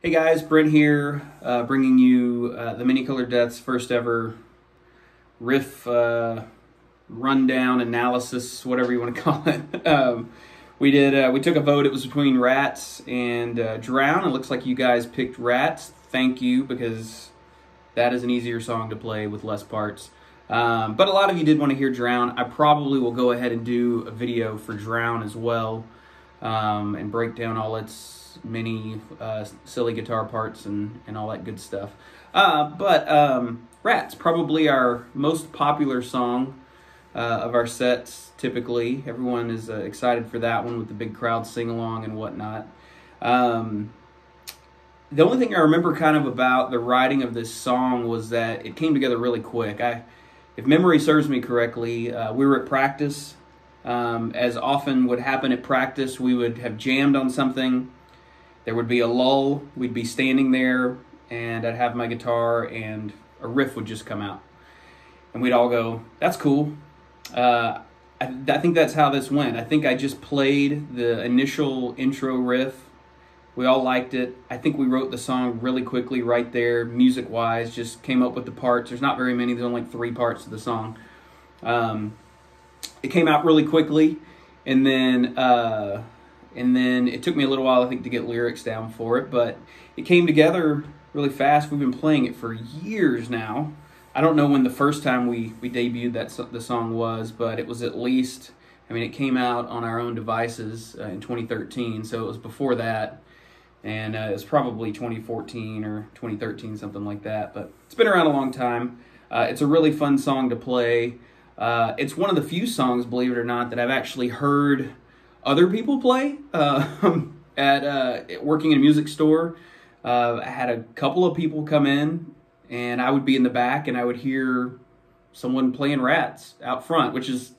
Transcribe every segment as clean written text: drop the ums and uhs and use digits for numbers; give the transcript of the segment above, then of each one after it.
Hey guys, Brent here, bringing you the Many Colored Death's first ever riff rundown analysis, whatever you want to call it. We took a vote. It was between Rats and Drown. It looks like you guys picked Rats. Thank you, because that is an easier song to play with less parts. But a lot of you did want to hear Drown. I probably will go ahead and do a video for Drown as well, and break down all its many silly guitar parts and all that good stuff. Rats, probably our most popular song of our sets, typically. Everyone is excited for that one with the big crowd sing-along and whatnot. The only thing I remember kind of about the writing of this song was that it came together really quick. If memory serves me correctly, we were at practice. As often would happen at practice, we would have jammed on something. There would be a lull. We'd be standing there, and I'd have my guitar, and a riff would just come out. And we'd all go, that's cool. I think that's how this went. I think I just played the initial intro riff. We all liked it. I think we wrote the song really quickly right there, music-wise, just came up with the parts. There's not very many. There's only like 3 parts to the song. It came out really quickly, and then it took me a little while, I think, to get lyrics down for it, but it came together really fast. We've been playing it for years now. I don't know when the first time we debuted the song was, but it was at least, I mean, it came out on our own devices in 2013, so it was before that, and it was probably 2014 or 2013, something like that, but it's been around a long time. It's a really fun song to play. It's one of the few songs, believe it or not, that I've actually heard other people play at working in a music store. I had a couple of people come in, and I would be in the back, and I would hear someone playing Rats out front, which is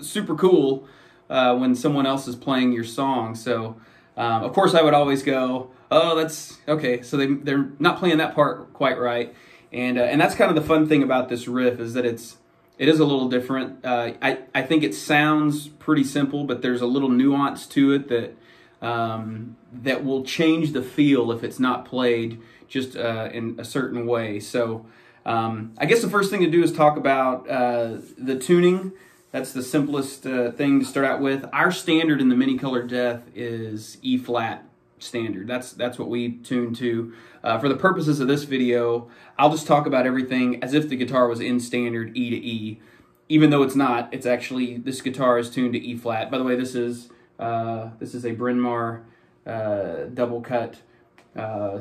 super cool when someone else is playing your song. So, of course, I would always go, oh, that's okay. So they're not playing that part quite right, and that's kind of the fun thing about this riff, is that it is a little different. I think it sounds pretty simple, but there's a little nuance to it that will change the feel if it's not played just in a certain way. So I guess the first thing to do is talk about the tuning. That's the simplest thing to start out with. Our standard in the Many Colored Death is E flat standard. That's what we tune to. For the purposes of this video, I'll just talk about everything as if the guitar was in standard E to E. Even though it's not, it's actually, this guitar is tuned to E flat. By the way, this is a Bryn Mawr double cut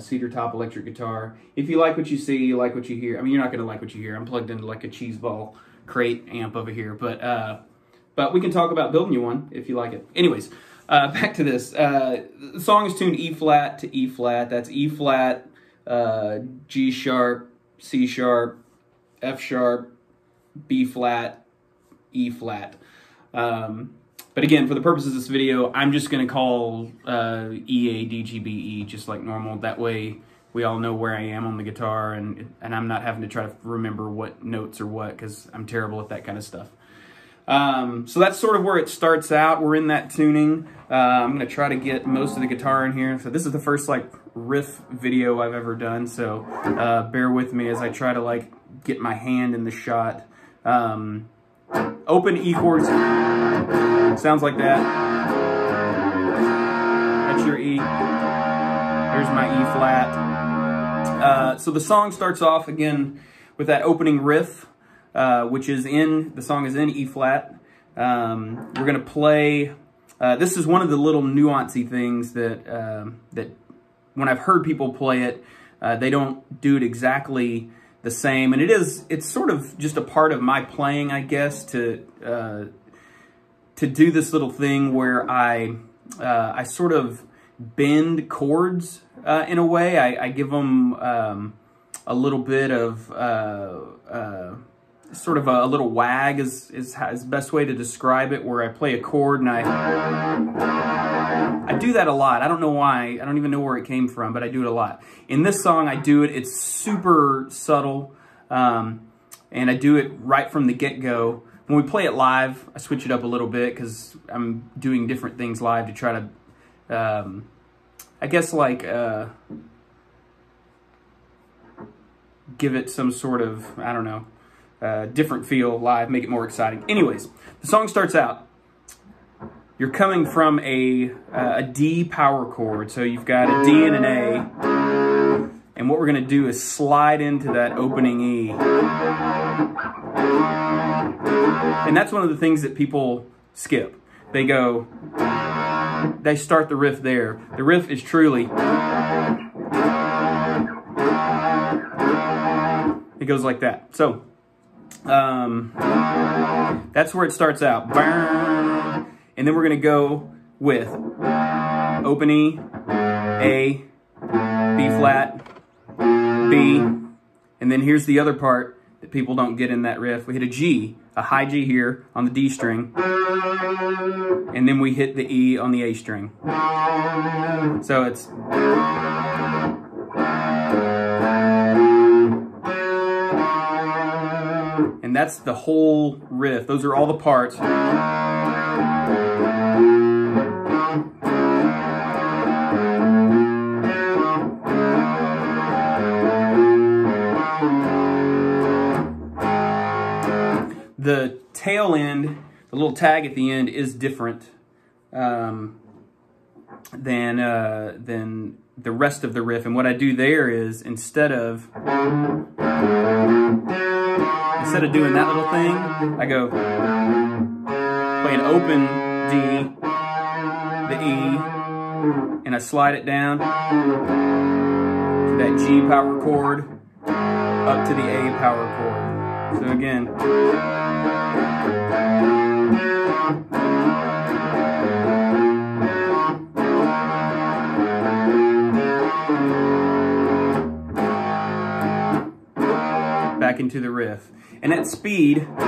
cedar top electric guitar. If you like what you see, you like what you hear. I mean, you're not going to like what you hear. I'm plugged into like a cheese ball crate amp over here, but we can talk about building you one if you like it. Anyways. Back to this. The song is tuned E flat to E flat. That's E flat, G sharp, C sharp, F sharp, B flat, E flat. But again, for the purposes of this video, I'm just going to call E A D G B E just like normal. That way we all know where I am on the guitar, and I'm not having to try to remember what notes are what, because I'm terrible at that kind of stuff. So that's sort of where it starts out. We're in that tuning. I'm going to try to get most of the guitar in here. So this is the first like riff video I've ever done. So bear with me as I try to like get my hand in the shot. Open E chords. Sounds like that. That's your E. There's my E flat. So the song starts off again with that opening riff. Which is the song is in E flat. We're going to play, this is one of the little nuancy things that when I've heard people play it, they don't do it exactly the same. And it's sort of just a part of my playing, I guess, to do this little thing where I sort of bend chords in a way. I give them a little bit of sort of a little wag is the best way to describe it, where I play a chord and I do that a lot. I don't know why. I don't even know where it came from, but I do it a lot. In this song, I do it. It's super subtle, and I do it right from the get-go. When we play it live, I switch it up a little bit because I'm doing different things live to try to I guess like give it some sort of, I don't know, different feel live, make it more exciting. Anyways, the song starts out. You're coming from a D power chord, so you've got a D and an A, and what we're going to do is slide into that opening E. And that's one of the things that people skip. They start the riff there. The riff is truly, it goes like that. So, that's where it starts out. And then we're going to go with open E, A, B flat, B, and then here's the other part that people don't get in that riff. We hit a G, a high G here on the D string, and then we hit the E on the A string. So it's... And that's the whole riff. Those are all the parts. The tail end, the little tag at the end, is different than the rest of the riff. And what I do there is, instead of doing that little thing, I go play an open D, the E, and I slide it down to that G power chord up to the A power chord. So again, back into the riff. And at speed, and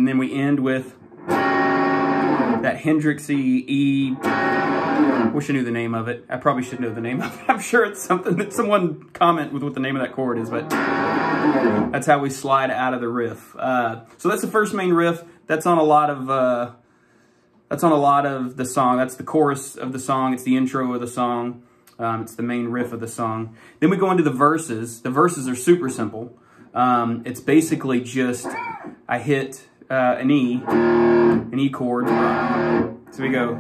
then we end with that Hendrixy E. Wish I knew the name of it. I probably should know the name of it. I'm sure it's something that someone comment with what the name of that chord is, but that's how we slide out of the riff. So that's the first main riff. That's on a lot of the song. That's the chorus of the song. It's the intro of the song. It's the main riff of the song. Then we go into the verses. The verses are super simple. It's basically just I hit an E chord. So we go,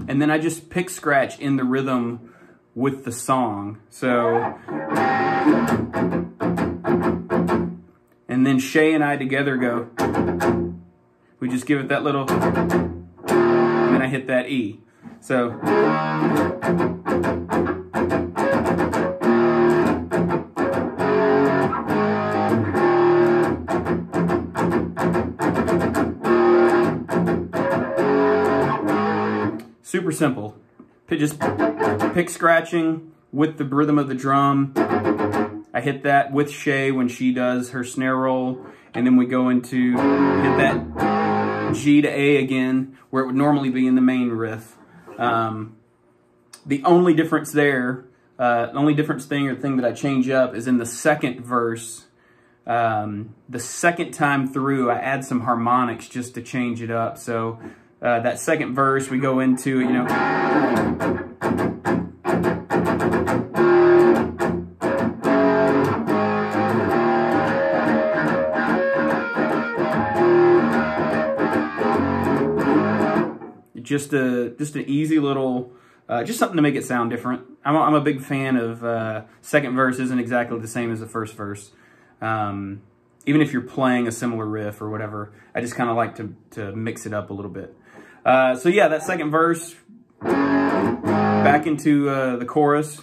and then I just pick scratch in the rhythm with the song. So, and then Shay and I together go, we just give it that little, and then I hit that E. So, super simple. Just pick scratching with the rhythm of the drum. I hit that with Shay when she does her snare roll, and then we go into hit that G to A again, where it would normally be in the main riff. The only difference there, the only difference thing that I change up is in the second verse. The second time through, I add some harmonics just to change it up. So that second verse, we go into, you know, just an easy little, just something to make it sound different. I'm a big fan of second verse isn't exactly the same as the first verse. Even if you're playing a similar riff or whatever, I just kind of like to mix it up a little bit. So yeah, that second verse, back into the chorus.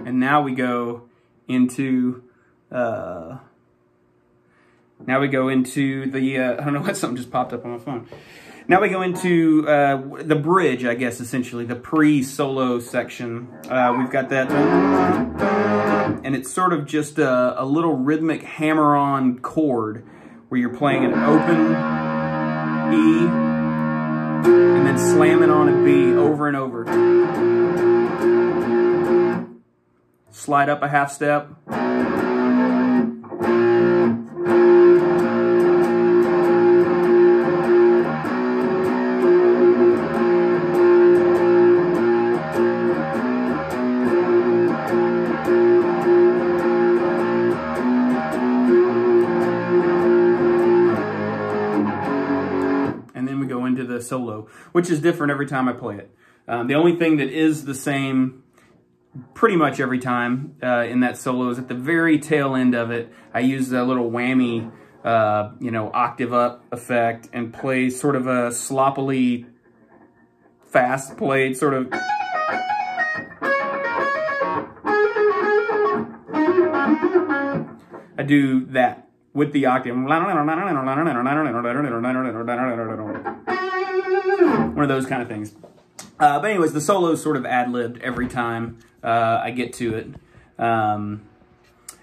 And now we go into the, I don't know what, something just popped up on my phone. Now we go into the bridge, I guess, essentially, the pre-solo section. We've got that, and it's sort of just a little rhythmic hammer-on chord where you're playing an open E and then slamming on a B over and over. Slide up a half step. Into the solo, which is different every time I play it. The only thing that is the same pretty much every time in that solo is at the very tail end of it, I use a little whammy, you know, octave up effect and play sort of a sloppily fast played sort of. I do that with the octave. One of those kind of things. But anyways, the solo is sort of ad-libbed every time I get to it. And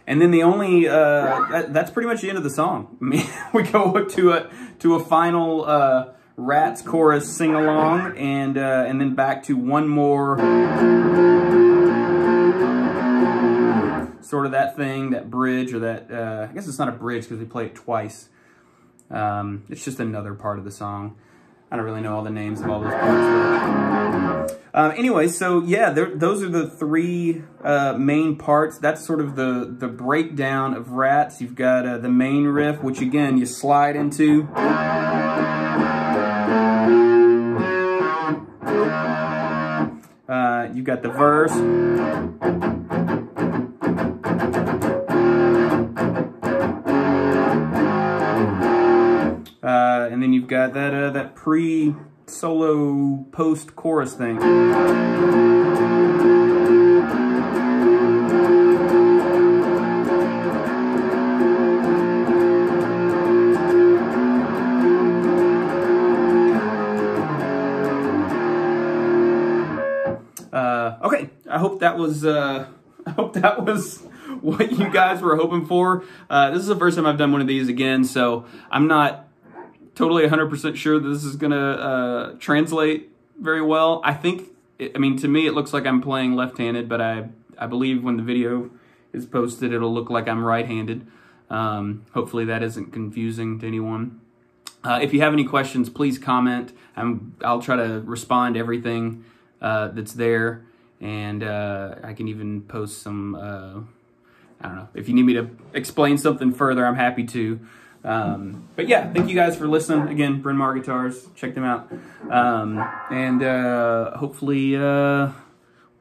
then the only, that's pretty much the end of the song. I mean, we go to a final Rats chorus sing-along, and then back to one more sort of that thing, that bridge, or that, I guess it's not a bridge because we play it twice. It's just another part of the song. I don't really know all the names of all those parts. Anyway, so yeah, those are the three main parts. That's sort of the breakdown of Rats. You've got the main riff, which again, you slide into. You've got the verse. And then you've got that pre-solo post-chorus thing. Okay, I hope that was what you guys were hoping for. This is the first time I've done one of these again, so I'm not totally 100% sure that this is gonna translate very well. I mean, to me, it looks like I'm playing left-handed, but I believe when the video is posted, it'll look like I'm right-handed. Hopefully that isn't confusing to anyone. If you have any questions, please comment. I'll try to respond to everything that's there, and I can even post some, I don't know, if you need me to explain something further, I'm happy to. But yeah, thank you guys for listening. Again, Brent Guitars, check them out. And hopefully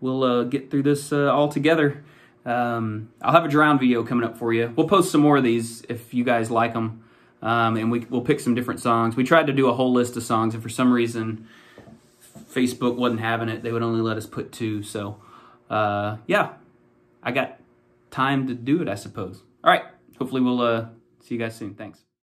we'll get through this all together. I'll have a drown video coming up for you. We'll post some more of these if you guys like them. And we'll pick some different songs. We tried to do a whole list of songs, and for some reason Facebook wasn't having it. They would only let us put 2. So yeah, I got time to do it, I suppose. All right, hopefully we'll see you guys soon. Thanks.